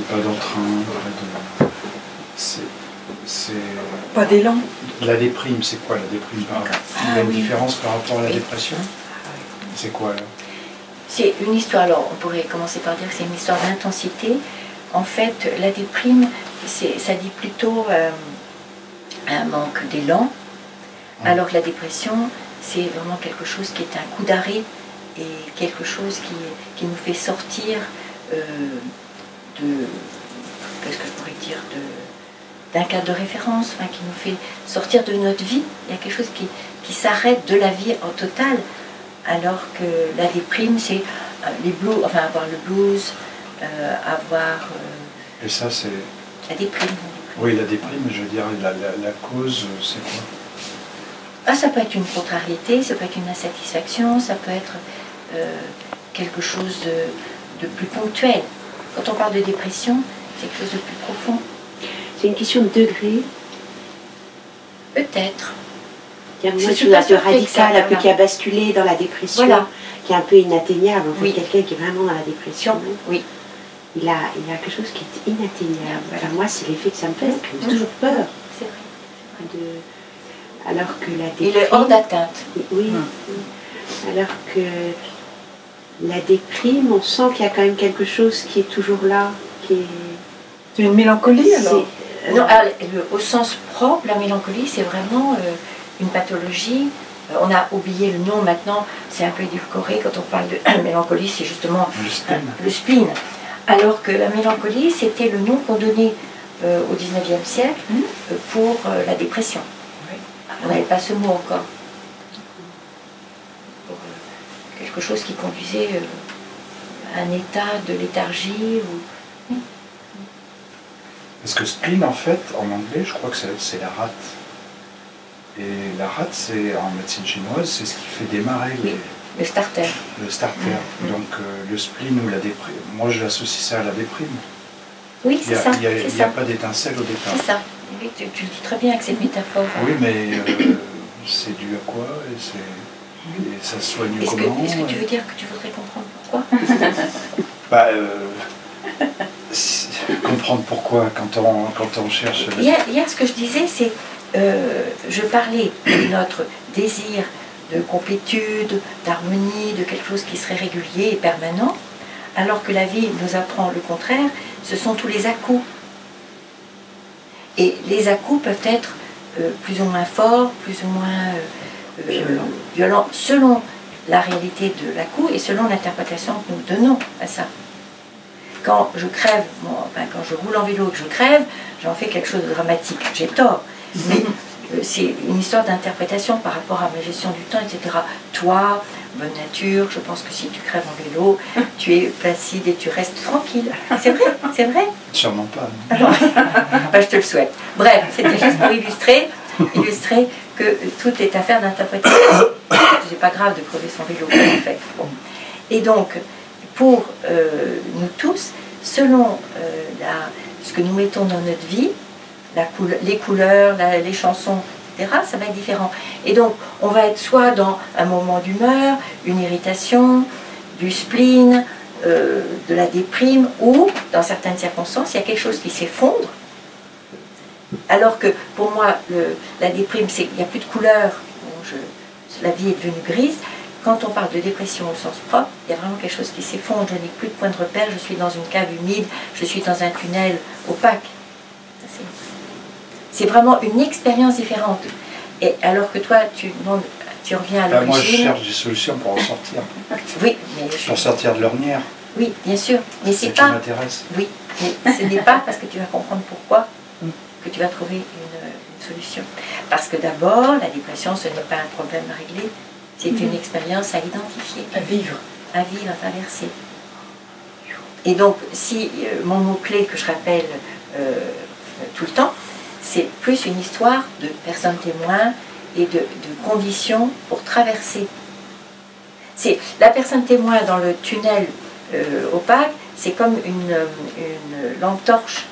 Pas d'entrain, c'est... Pas d'élan. La déprime, c'est quoi la déprime? Il y a une différence par rapport à la dépression? C'est quoi là? C'est une histoire, alors on pourrait commencer par dire que c'est une histoire d'intensité. En fait, la déprime, ça dit plutôt un manque d'élan, alors que la dépression, c'est vraiment quelque chose qui est un coup d'arrêt et quelque chose qui nous fait sortir qu'est-ce que je pourrais dire, d'un cadre de référence, enfin, qui nous fait sortir de notre vie. Il y a quelque chose qui s'arrête de la vie en total, alors que la déprime, c'est les blues, enfin avoir le blues, avoir... Et ça, c'est... La déprime. Oui, la déprime, je veux dire, la cause, c'est quoi? Ah, ça peut être une contrariété, ça peut être une insatisfaction, ça peut être quelque chose de plus ponctuel. Quand on parle de dépression, c'est quelque chose de plus profond. C'est une question de degré. Peut-être. Il y a une chose un peu radicale, un peu qui a basculé dans la dépression, voilà, qui est un peu inatteignable. En fait, oui, quelqu'un qui est vraiment dans la dépression, oui, il a quelque chose qui est inatteignable. Voilà. Enfin, moi, c'est l'effet que ça me fait, ça me fait toujours peur. C'est vrai. Alors que la déprime... Il est hors d'atteinte. Oui. Alors que la déprime, on sent qu'il y a quand même quelque chose qui est toujours là, qui est... C'est une mélancolie alors? Non, au sens propre, la mélancolie, c'est vraiment une pathologie. On a oublié le nom maintenant, c'est un peu édulcoré. Quand on parle de mélancolie, c'est justement le spleen. Alors que la mélancolie, c'était le nom qu'on donnait au 19e siècle pour la dépression. On n'avait pas ce mot encore. Pour quelque chose qui conduisait à un état de léthargie. Parce que spleen, en fait, en anglais, je crois que c'est la rate. Et la rate, c'est en médecine chinoise, c'est ce qui fait démarrer le starter. Le starter. Donc le spleen ou la déprime. Moi, je l'associe ça à la déprime. Oui, c'est ça. Il n'y a pas d'étincelle au départ. C'est ça. Oui, tu le dis très bien avec cette métaphore. Oui, mais c'est dû à quoi? Et ça se soigne comment? Est-ce que tu veux dire que tu voudrais comprendre pourquoi? Comprendre pourquoi quand on cherche... Hier, ce que je disais, c'est... je parlais de notre désir de complétude, d'harmonie, de quelque chose qui serait régulier et permanent, alors que la vie nous apprend le contraire, ce sont tous les à-coups. Et les à-coups peuvent être plus ou moins forts, plus ou moins violents, selon la réalité de l'à-coup et selon l'interprétation que nous donnons à ça. Quand je crève, quand je roule en vélo et que je crève, j'en fais quelque chose de dramatique. J'ai tort. Mais c'est une histoire d'interprétation par rapport à ma gestion du temps, etc. Toi, bonne nature, je pense que si tu crèves en vélo, tu es placide et tu restes tranquille. C'est vrai, c'est vrai. Sûrement pas. Je te le souhaite. Bref, c'était juste pour illustrer que tout est affaire d'interprétation. C'est pas grave de crever son vélo, en fait. Bon. Et donc, pour nous tous, selon ce que nous mettons dans notre vie, les couleurs, les chansons, etc., ça va être différent. Et donc, on va être soit dans un moment d'humeur, une irritation, du spleen, de la déprime, ou, dans certaines circonstances, il y a quelque chose qui s'effondre. Alors que, pour moi, la déprime, il n'y a plus de couleurs, la vie est devenue grise. Quand on parle de dépression au sens propre, il y a vraiment quelque chose qui s'effondre, je n'ai plus de point de repère, je suis dans une cave humide, je suis dans un tunnel opaque. C'est vraiment une expérience différente. Et alors que toi, tu reviens à l'origine... Moi, je cherche des solutions pour en sortir. Oui, mais... Pour sortir de l'ornière. Oui, bien sûr. Mais c'est pas... qui m'intéresse. Oui, mais ce n'est pas parce que tu vas comprendre pourquoi que tu vas trouver une solution. Parce que d'abord, la dépression, ce n'est pas un problème à régler, c'est une expérience à identifier. À vivre. À vivre, à traverser. Et donc, si mon mot-clé que je rappelle tout le temps, c'est plus une histoire de personnes témoins et de conditions pour traverser. C'est la personne témoin dans le tunnel opaque, c'est comme une lampe torche.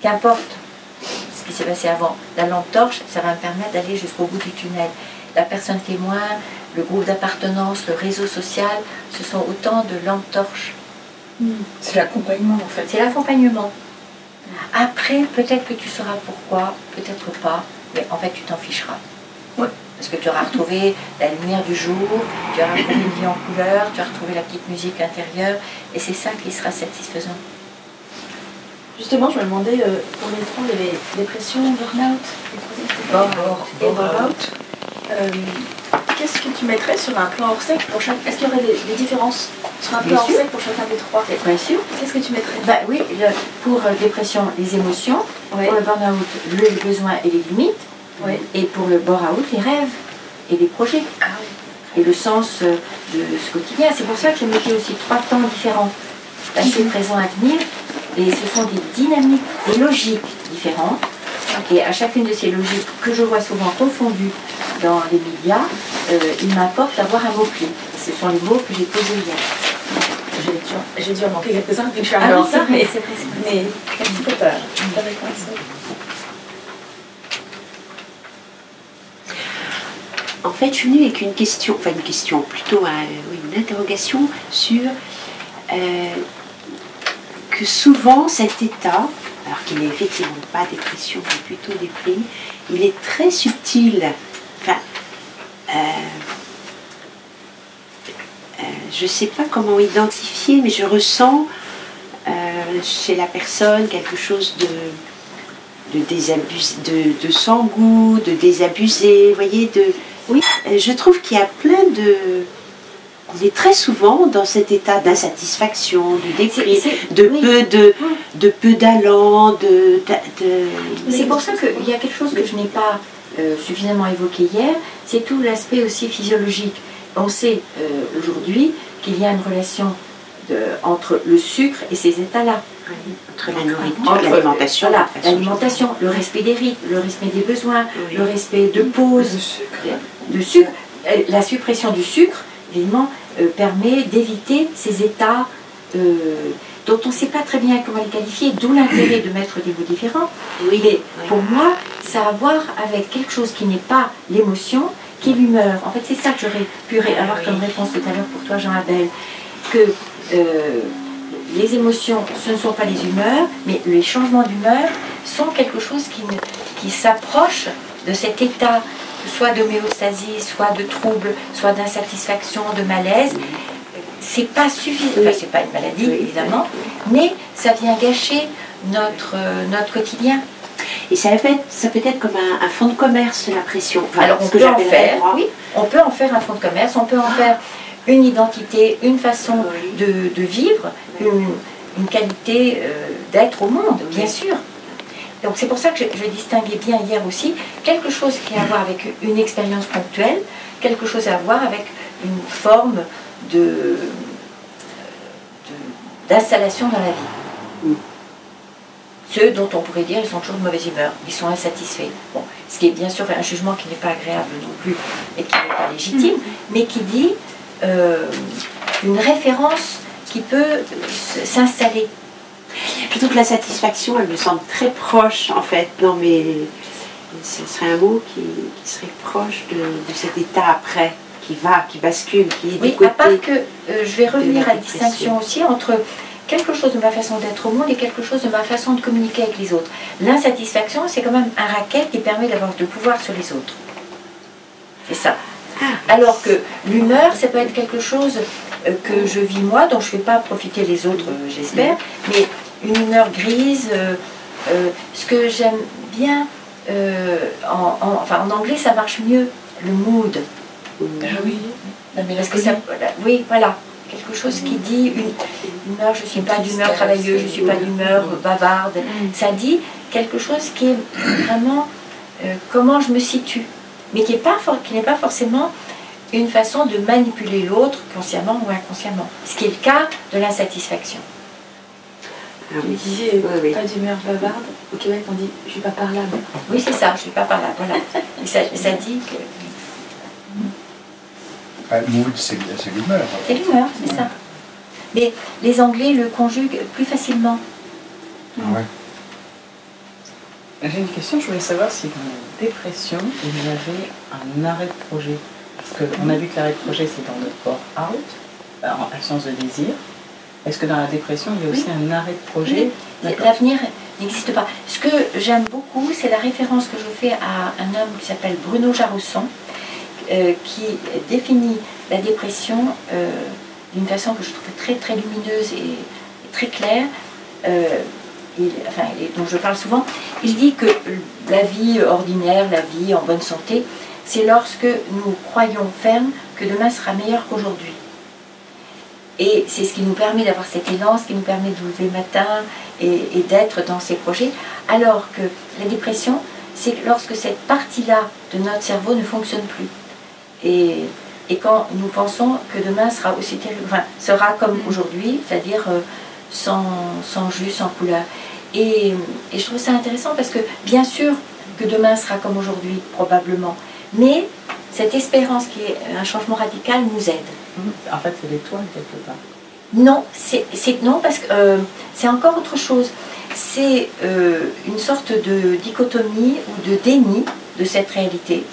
Qu'importe ce qui s'est passé avant, la lampe torche, ça va me permettre d'aller jusqu'au bout du tunnel. La personne témoin, le groupe d'appartenance, le réseau social, ce sont autant de lampes torches. C'est l'accompagnement en fait. C'est l'accompagnement. Après, peut-être que tu sauras pourquoi, peut-être pas, mais en fait tu t'en ficheras. Ouais. Parce que tu auras retrouvé la lumière du jour, tu auras retrouvé une vie en couleur, tu auras retrouvé la petite musique intérieure, et c'est ça qui sera satisfaisant. Justement, je me demandais, pour les trois, il y avait dépression, burn-out, et bore-out. Qu'est-ce que tu mettrais sur un plan hors sec pour chaque... Est-ce qu'il y aurait des différences sur un plan hors sec pour chacun des trois? Bien sûr. Qu'est-ce que tu mettrais? Bah oui, pour dépression, les émotions, pour le burn-out, les besoins et les limites, et pour le bore-out, les rêves et les projets. Et le sens de ce quotidien. C'est pour ça que je mettais aussi 3 temps différents. Passé, présent, avenir. Et ce sont des dynamiques, des logiques différentes. Et à chacune de ces logiques, que je vois souvent confondues dans les médias, il m'importe d'avoir un mot-clé. Ce sont les mots que j'ai posés hier. J'ai dû en manquer quelques-uns vu que je suis Ah arrivée oui, en ça, salle, mais c'est presque. merci pour ta réponse. En fait, je suis venue avec une question, enfin une question, plutôt une interrogation sur que souvent cet état, alors qu'il n'est effectivement pas dépression, mais plutôt déprime, il est très subtil. Enfin, je ne sais pas comment identifier, mais je ressens chez la personne quelque chose de désabusé, de sans goût, de désabusé, vous voyez, oui, je trouve qu'il y a plein de... On est très souvent dans cet état d'insatisfaction, de dépris, de peu d'allant, C'est pour ça qu'il y a quelque chose que je n'ai pas suffisamment évoqué hier, c'est tout l'aspect aussi physiologique. On sait aujourd'hui qu'il y a une relation entre le sucre et ces états-là. Entre la nourriture, l'alimentation, voilà, l'alimentation, le respect des rythmes, le respect des besoins, le respect de pause, de sucre. La suppression du sucre, évidemment, permet d'éviter ces états dont on ne sait pas très bien comment les qualifier, d'où l'intérêt de mettre des mots différents. Mais pour moi, ça a à voir avec quelque chose qui n'est pas l'émotion, qui est l'humeur. En fait, c'est ça que j'aurais pu avoir comme réponse tout à l'heure pour toi, Jean-Abel, que les émotions, ce ne sont pas les humeurs, mais les changements d'humeur sont quelque chose qui s'approche de cet état, soit d'homéostasie, soit de trouble, soit d'insatisfaction, de malaise. C'est pas suffisant, enfin, c'est pas une maladie évidemment, mais ça vient gâcher notre quotidien. Et ça peut être comme un fonds de commerce, la pression. Enfin, alors on peut en faire, on peut en faire un fonds de commerce, on peut en faire une identité, une façon de vivre, une qualité d'être au monde, bien sûr. Donc c'est pour ça que je distinguais bien hier aussi quelque chose qui a à voir avec une expérience ponctuelle, quelque chose à voir avec une forme d'installation dans la vie. Ceux dont on pourrait dire ils sont toujours de mauvaise humeur, ils sont insatisfaits. Bon, ce qui est bien sûr un jugement qui n'est pas agréable non plus et qui n'est pas légitime, mais qui dit une référence qui peut s'installer. Je trouve que la satisfaction, elle me semble très proche en fait. Non mais ce serait un mot qui serait proche de cet état après, qui bascule, qui est du côté. À part que je vais revenir à la distinction aussi entre quelque chose de ma façon d'être au monde et quelque chose de ma façon de communiquer avec les autres. L'insatisfaction, c'est quand même un racket qui permet d'avoir du pouvoir sur les autres. C'est ça. Alors que l'humeur, ça peut être quelque chose que je vis moi, dont je ne fais pas profiter les autres, j'espère, mais une humeur grise, ce que j'aime bien, en anglais ça marche mieux, le mood. Oui, parce que ça, oui, voilà, quelque chose qui dit une humeur, je ne suis pas d'humeur travailleuse, je ne suis pas d'humeur bavarde, ça dit quelque chose qui est vraiment comment je me situe, mais qui n'est pas forcément une façon de manipuler l'autre consciemment ou inconsciemment, ce qui est le cas de l'insatisfaction. Tu disais pas d'humeur bavarde, au Québec on dit je suis pas parlable. Oui c'est ça, je suis pas parlable, voilà. Et ça dit que... Mood, c'est l'humeur. C'est l'humeur, c'est ça. Mais les Anglais le conjuguent plus facilement. Ouais. J'ai une question, je voulais savoir si dans la dépression, il y avait un arrêt de projet. Parce qu'on a vu que l'arrêt de projet, c'est dans le bore-out, absence de désir. Est-ce que dans la dépression, il y a aussi un arrêt de projet? L'avenir n'existe pas. Ce que j'aime beaucoup, c'est la référence que je fais à un homme qui s'appelle Bruno Jarousson, qui définit la dépression d'une façon que je trouve très très lumineuse et très claire, dont je parle souvent. Il dit que la vie ordinaire, la vie en bonne santé, c'est lorsque nous croyons ferme que demain sera meilleur qu'aujourd'hui. Et c'est ce qui nous permet d'avoir cet élan, ce qui nous permet de nous lever le matin et d'être dans ces projets. Alors que la dépression, c'est lorsque cette partie-là de notre cerveau ne fonctionne plus. Et quand nous pensons que demain sera aussi terrible, enfin, sera comme aujourd'hui, c'est-à-dire sans jus, sans couleur. Et je trouve ça intéressant parce que bien sûr que demain sera comme aujourd'hui, probablement. Mais cette espérance qui est un changement radical nous aide. En fait, c'est l'étoile quelque part. Non, non parce que c'est encore autre chose. C'est une sorte de dichotomie ou de déni de cette réalité.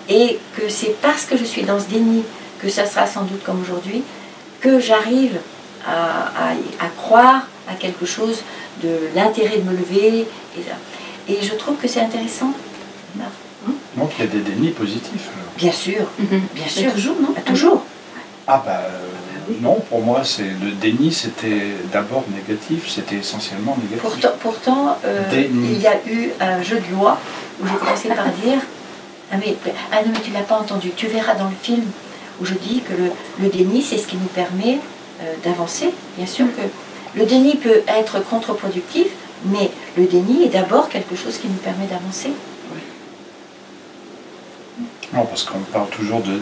Et que c'est parce que je suis dans ce déni que ça sera sans doute comme aujourd'hui que j'arrive à croire à quelque chose de l'intérêt de me lever. Et je trouve que c'est intéressant. Donc il y a des dénis positifs alors. Bien sûr, bien sûr. Mais toujours, non? Toujours. Ah bah non, pour moi le déni c'était d'abord négatif, c'était essentiellement négatif. Pourtant il y a eu un jeu de loi où j'ai commencé par dire non mais tu l'as pas entendu, tu verras dans le film où je dis que le déni c'est ce qui nous permet d'avancer. Bien sûr que le déni peut être contre-productif, mais le déni est d'abord quelque chose qui nous permet d'avancer. Non, parce qu'on parle toujours de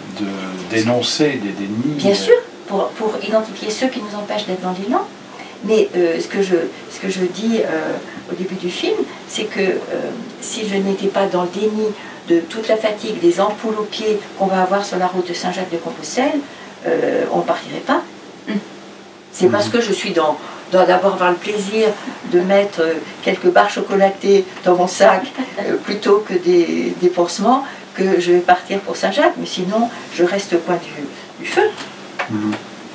dénoncer des dénis. Bien sûr, pour identifier ceux qui nous empêchent d'être dans l'élan. Mais ce que je dis au début du film, c'est que si je n'étais pas dans le déni de toute la fatigue, des ampoules aux pieds qu'on va avoir sur la route de Saint-Jacques-de-Compostelle, on ne partirait pas. C'est parce que je suis dans d'abord avoir le plaisir de mettre quelques barres chocolatées dans mon sac plutôt que des pansements, que je vais partir pour Saint-Jacques, mais sinon je reste au coin du feu.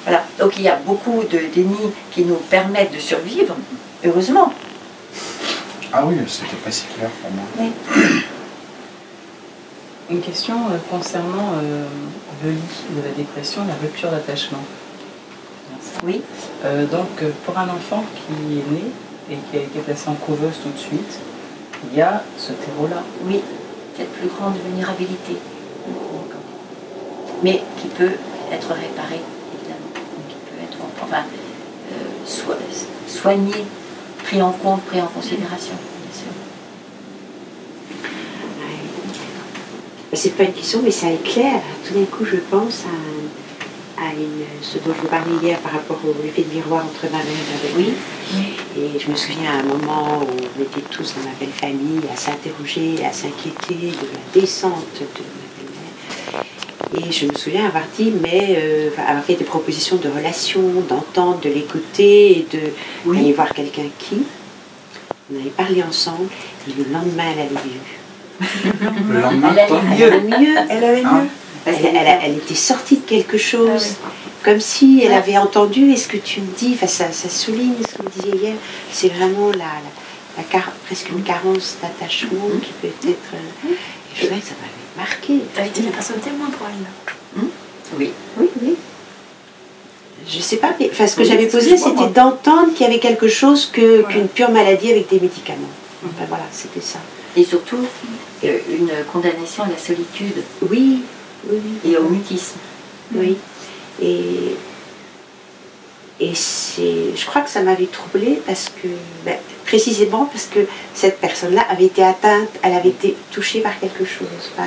Voilà. Donc il y a beaucoup de dénis qui nous permettent de survivre, heureusement. Ah oui, c'était pas si clair pour moi. Oui. Une question concernant le lit de la dépression, la rupture d'attachement. Oui. Donc pour un enfant qui est né et qui a été placé en couveuse tout de suite, il y a ce terreau-là. Oui, cette plus grande vulnérabilité. Mais qui peut être réparée, évidemment. Qui peut être soigné, pris en compte, pris en considération, bien sûr. C'est pas une question, mais ça éclaire. Tout d'un coup, je pense à ce dont je vous parlais hier par rapport au effet de miroir entre ma mère et lui. Et je me souviens à un moment où on était tous dans ma belle famille à s'interroger, à s'inquiéter de la descente de ma belle-mère. Et je me souviens avoir dit, avoir fait des propositions de relations, d'entente, de l'écouter et d'aller voir quelqu'un qui. On avait parlé ensemble et le lendemain, elle avait mieux. Le lendemain, Elle avait mieux. Elle était sortie de quelque chose, comme si elle avait entendu, et ce que tu me dis, ça souligne ce que vous disiez hier, c'est vraiment presque une carence d'attachement qui peut être... je dirais que ça m'avait marqué. Tu as été la personne témoin pour elle. Oui. Oui. Je sais pas, mais ce que j'avais posé, c'était d'entendre qu'il y avait quelque chose qu'une pure maladie avec des médicaments. Enfin, voilà, c'était ça. Et surtout, une condamnation à la solitude. Oui. Et au mutisme. Oui. Et je crois que ça m'avait troublée parce que, précisément parce que cette personne-là avait été atteinte, elle avait été touchée par quelque chose, par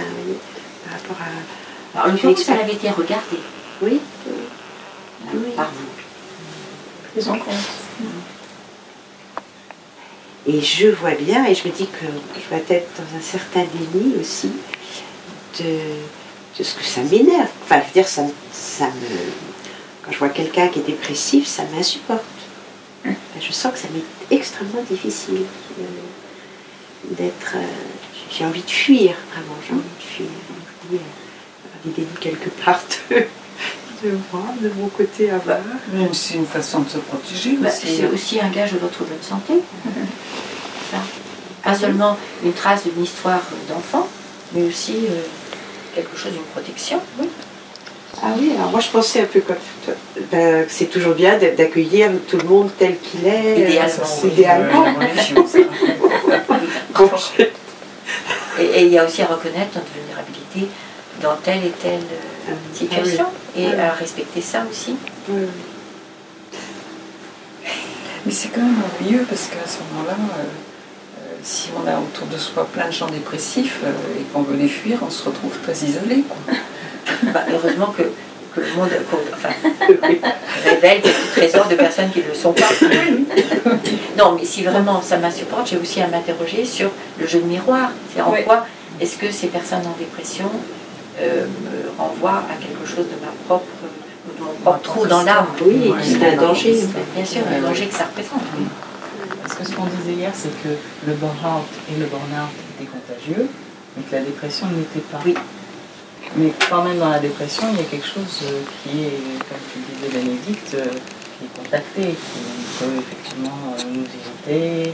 rapport à... Alors, le fait que elle avait été regardée. Oui. Par vous. Prise en compte. Et je vois bien, et je me dis que je vais être dans un certain déni aussi de ce que ça m'énerve. Enfin, je veux dire, quand je vois quelqu'un qui est dépressif, ça m'insupporte. Je sens que ça m'est extrêmement difficile d'être... j'ai envie de fuir, vraiment, j'ai envie de fuir. J'ai envie d'avoir des dénis quelque part de moi, de mon côté à voir. Même c'est une façon de se protéger Bah, aussi. c'est aussi un gage de votre bonne santé. Ça. Pas seulement une trace d'une histoire d'enfant, mais aussi quelque chose d'une protection. Oui. Ah oui, alors moi je pensais un peu comme toi. Ben, c'est toujours bien d'accueillir tout le monde tel qu'il est. Idéalement, oui. Idéalement. Bon, Et il y a aussi à reconnaître notre vulnérabilité dans telle et telle situation et à respecter ça aussi. oui. Mais c'est quand même ennuyeux parce qu'à ce moment-là, si on a autour de soi plein de gens dépressifs et qu'on veut les fuir, on se retrouve très isolé, quoi. Bah, heureusement que le monde révèle quelques trésors de personnes qui ne le sont pas. Non, mais si vraiment ça m'insupporte, j'ai aussi à m'interroger sur le jeu de miroir. C'est en quoi est-ce que ces personnes en dépression me renvoient à quelque chose de ma propre, de mon propre trou dans l'âme. Oui, c'est un danger. Bien sûr, le danger que ça représente. Parce que ce qu'on disait hier, c'est que le burn-out et le burn-out étaient contagieux, mais que la dépression ne l'était pas. Oui. Mais quand même dans la dépression, il y a quelque chose qui est, comme tu disais Bénédicte, qui est contacté, qui peut effectivement nous irriter.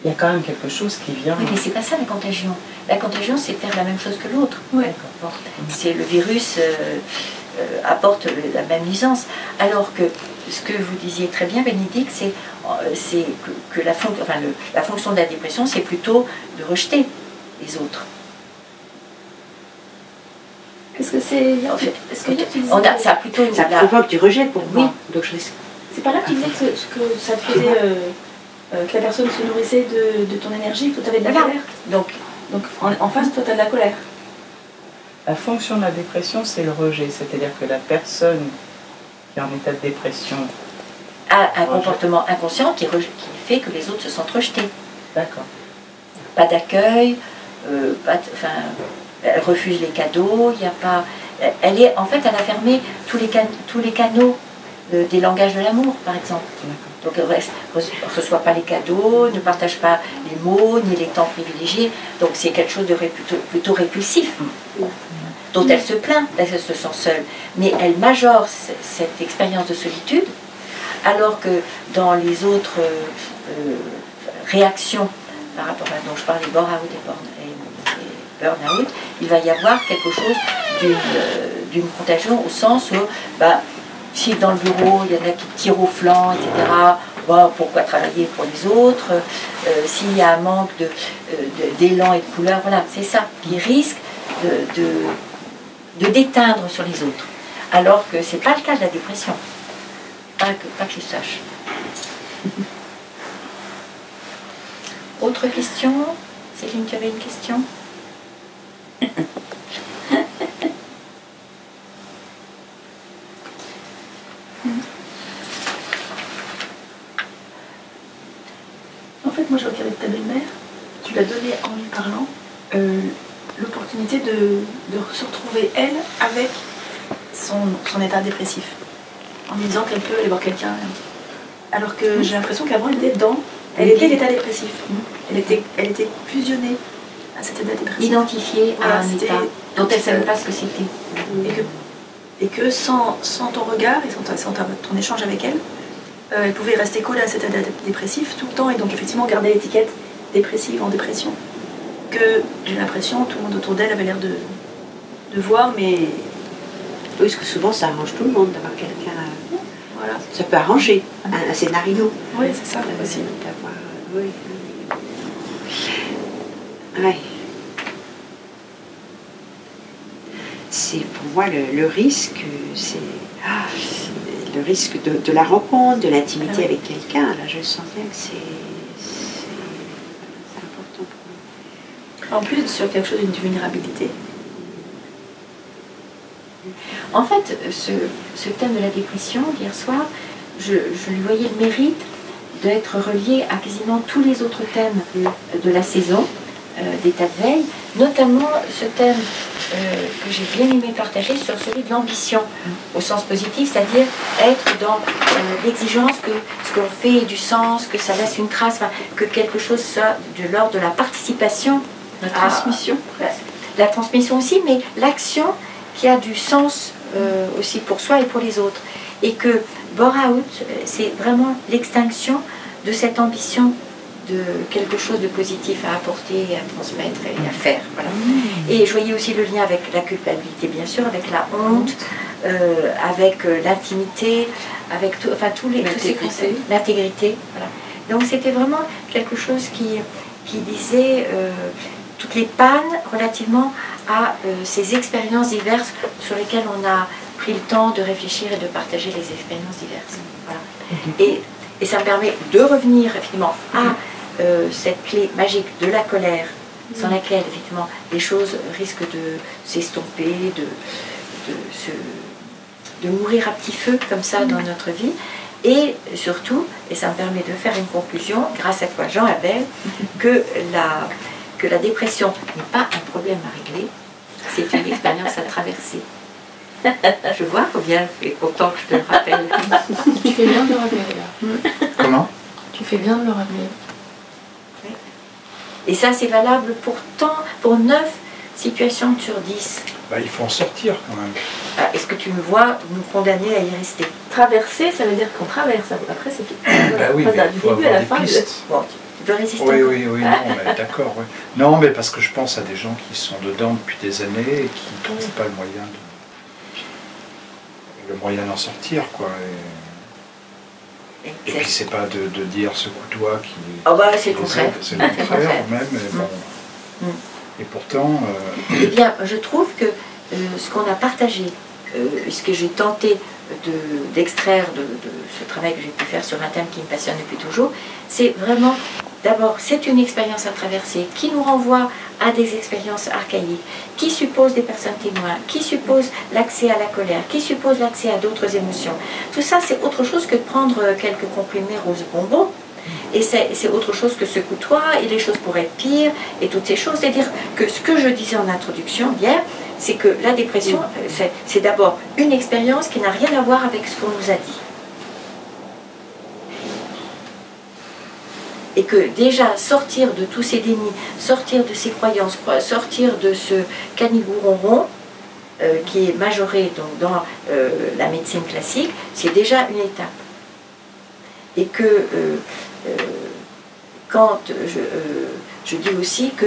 Il y a quand même quelque chose qui vient. Oui, mais c'est pas ça la contagion. La contagion, c'est faire la même chose que l'autre. C'est le virus apporte la même nuisance. Alors que ce que vous disiez très bien, Bénédicte, c'est que la fonction de la dépression, c'est plutôt de rejeter les autres. Est-ce que c'est. Est-ce que tu disais. Ça a plutôt une. Ça provoque du rejet pour moi. Donc je risque. C'est pas là que tu disais que ça te faisait. Que la personne se nourrissait de ton énergie, que toi tu avais de la colère. Donc En face, toi tu as de la colère. La fonction de la dépression, c'est le rejet. C'est-à-dire que la personne qui est en état de dépression a un comportement inconscient qui fait que les autres se sentent rejetés. D'accord. Pas d'accueil, elle refuse les cadeaux, il n'y a pas. En fait, elle a fermé tous les canaux des langages de l'amour, par exemple. Donc elle ne reçoit pas les cadeaux, ne partage pas les mots, ni les temps privilégiés. Donc c'est quelque chose de plutôt répulsif, dont elle se plaint, elle se sent seule. Mais elle majore cette expérience de solitude, alors que dans les autres réactions par rapport à dont je parlais, burn-out et burn-out, il va y avoir quelque chose d'une contagion au sens où si dans le bureau il y en a qui tirent au flanc, etc., pourquoi travailler pour les autres, s'il y a un manque d'élan et de couleur, voilà, c'est ça qui risque de déteindre sur les autres. Alors que ce n'est pas le cas de la dépression. Pas que je sache. Autre question? Céline, tu avais une question? En fait, moi j'ai regardé ta belle-mère, tu l'as donné en lui parlant l'opportunité de se retrouver elle avec son état dépressif, en lui disant qu'elle peut aller voir quelqu'un. Alors que j'ai l'impression qu'avant elle était elle était l'état dépressif. Elle était fusionnée à cet état dépressif. Identifiée à un état dont elle ne savait pas ce que c'était. Et que sans ton regard et sans ton échange avec elle, elle pouvait rester collée à cet état dépressif tout le temps et donc effectivement garder l'étiquette dépressive en dépression. Que j'ai l'impression tout le monde autour d'elle avait l'air de voir, mais... Oui, parce que souvent ça arrange tout le monde d'avoir quelqu'un. Voilà. Ça peut arranger un scénario. Oui, c'est ça, possible. Oui. Ouais. C'est pour moi le risque, c'est le risque de la rencontre, de l'intimité avec quelqu'un. Là, je sens bien que c'est important pour moi. En plus, sur quelque chose d'une vulnérabilité. En fait, ce thème de la dépression, hier soir, je lui voyais le mérite d'être relié à quasiment tous les autres thèmes de la saison, d'état de veille, notamment ce thème que j'ai bien aimé partager sur celui de l'ambition, au sens positif, c'est-à-dire être dans l'exigence que ce qu'on fait ait du sens, que ça laisse une trace, que quelque chose soit de l'ordre de la participation. La transmission. La transmission aussi, mais l'action qui a du sens aussi pour soi et pour les autres. Et que bore-out, c'est vraiment l'extinction de cette ambition de quelque chose de positif à apporter, à transmettre et à faire. Voilà. Et je voyais aussi le lien avec la culpabilité, bien sûr, avec la honte, avec l'intimité, avec tous ces concepts, l'intégrité. Voilà. Donc c'était vraiment quelque chose qui disait toutes les pannes relativement à ces expériences diverses sur lesquelles on a pris le temps de réfléchir et de partager les expériences diverses. Voilà. Et ça me permet de revenir effectivement à cette clé magique de la colère, sans laquelle effectivement les choses risquent de s'estomper, de mourir à petit feu comme ça dans notre vie. Et surtout, et ça me permet de faire une conclusion, grâce à toi Jean Abel, que la dépression n'est pas un problème à régler, c'est une expérience à traverser. Je vois combien tu es content que je te le rappelle. Tu fais bien de le rappeler là. Comment? Tu fais bien de le rappeler. Oui. Et ça c'est valable pour 9 situations sur 10. Bah, il faut en sortir quand même. Est-ce que tu me vois nous condamner à y rester? Traverser, ça veut dire qu'on traverse. Après c'est tout. Bah oui, mais il faut avoir des pistes. Bon, tu veux résister Oui, non, mais d'accord. Oui. Non, mais parce que je pense à des gens qui sont dedans depuis des années et qui ne trouvent pas le moyen d'en sortir, quoi. Et puis c'est pas de dire secoue-toi qui... Oh bah c'est le contraire. C'est le contraire même, mais bon. Et pourtant... Eh bien, je trouve que ce qu'on a partagé, ce que j'ai tenté d'extraire de ce travail que j'ai pu faire sur un thème qui me passionne depuis toujours, c'est vraiment, d'abord, c'est une expérience à traverser qui nous renvoie à des expériences archaïques, qui suppose des personnes témoins, qui suppose l'accès à la colère, qui suppose l'accès à d'autres émotions. Tout ça, c'est autre chose que de prendre quelques comprimés roses bonbons. Et c'est autre chose que secoue-toi, et les choses pourraient être pires, et toutes ces choses. C'est-à-dire que ce que je disais en introduction hier, c'est que la dépression, c'est d'abord une expérience qui n'a rien à voir avec ce qu'on nous a dit. Et que déjà sortir de tous ces dénis, sortir de ces croyances, sortir de ce canigourron qui est majoré donc, dans la médecine classique, c'est déjà une étape. Et que quand je dis aussi que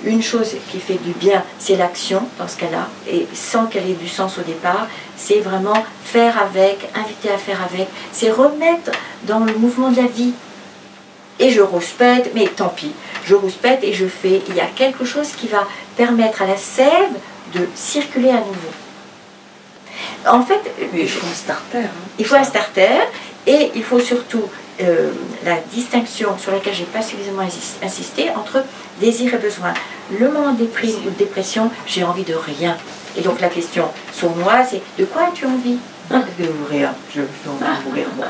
une chose qui fait du bien, c'est l'action dans ce cas-là, et sans qu'elle ait du sens au départ, c'est vraiment faire avec, inviter à faire avec, c'est remettre dans le mouvement de la vie. Et je rouspète, mais tant pis, je rouspète et je fais. Il y a quelque chose qui va permettre à la sève de circuler à nouveau. En fait, il faut un starter. Il faut un starter, et il faut surtout la distinction sur laquelle je n'ai pas suffisamment insisté entre désir et besoin. Le moment de déprime ou de dépression, j'ai envie de rien. Et donc la question sur moi, c'est de quoi as-tu envie? De mourir. Je veux envie de mourir. Bon.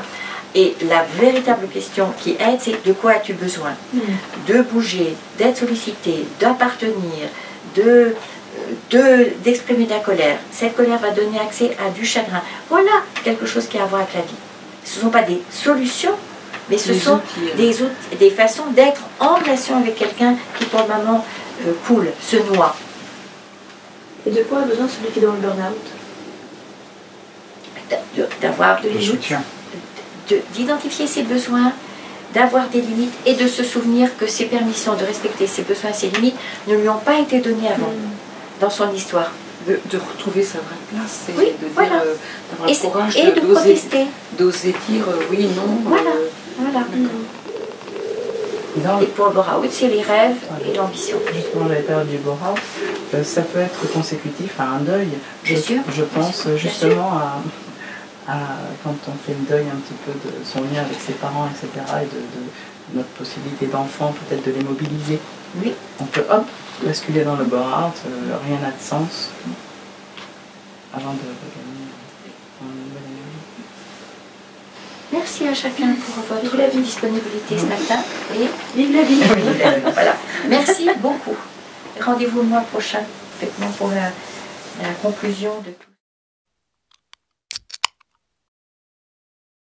Et la véritable question qui aide, c'est de quoi as-tu besoin? De bouger, d'être sollicité, d'appartenir, d'exprimer de la colère. Cette colère va donner accès à du chagrin. Voilà quelque chose qui a à voir avec la vie. Ce ne sont pas des solutions, mais ce sont des façons d'être en relation avec quelqu'un qui pour le moment coule, se noie. Et de quoi a besoin celui qui est dans le burn-out? D'avoir de soutien. D'identifier ses besoins, d'avoir des limites et de se souvenir que ses permissions de respecter ses besoins et ses limites ne lui ont pas été données avant, dans son histoire. De retrouver sa vraie place et oui, de dire, voilà. d'avoir le courage de protester. D'oser dire oui, non. Voilà, voilà. Et pour le bore-out, c'est les rêves et l'ambition. Justement, la période du bore-out, ça peut être consécutif à un deuil. Je pense justement à quand on fait le deuil un petit peu de son lien avec ses parents, etc., et de notre possibilité d'enfant, peut-être de les mobiliser. Oui. On peut, hop, basculer dans le bore-out, rien n'a de sens, avant de gagner en nouvelle énergie. Merci à chacun pour votre disponibilité ce matin, et vive la vie. Voilà. Merci beaucoup. Rendez-vous le mois prochain, pour la conclusion de tout.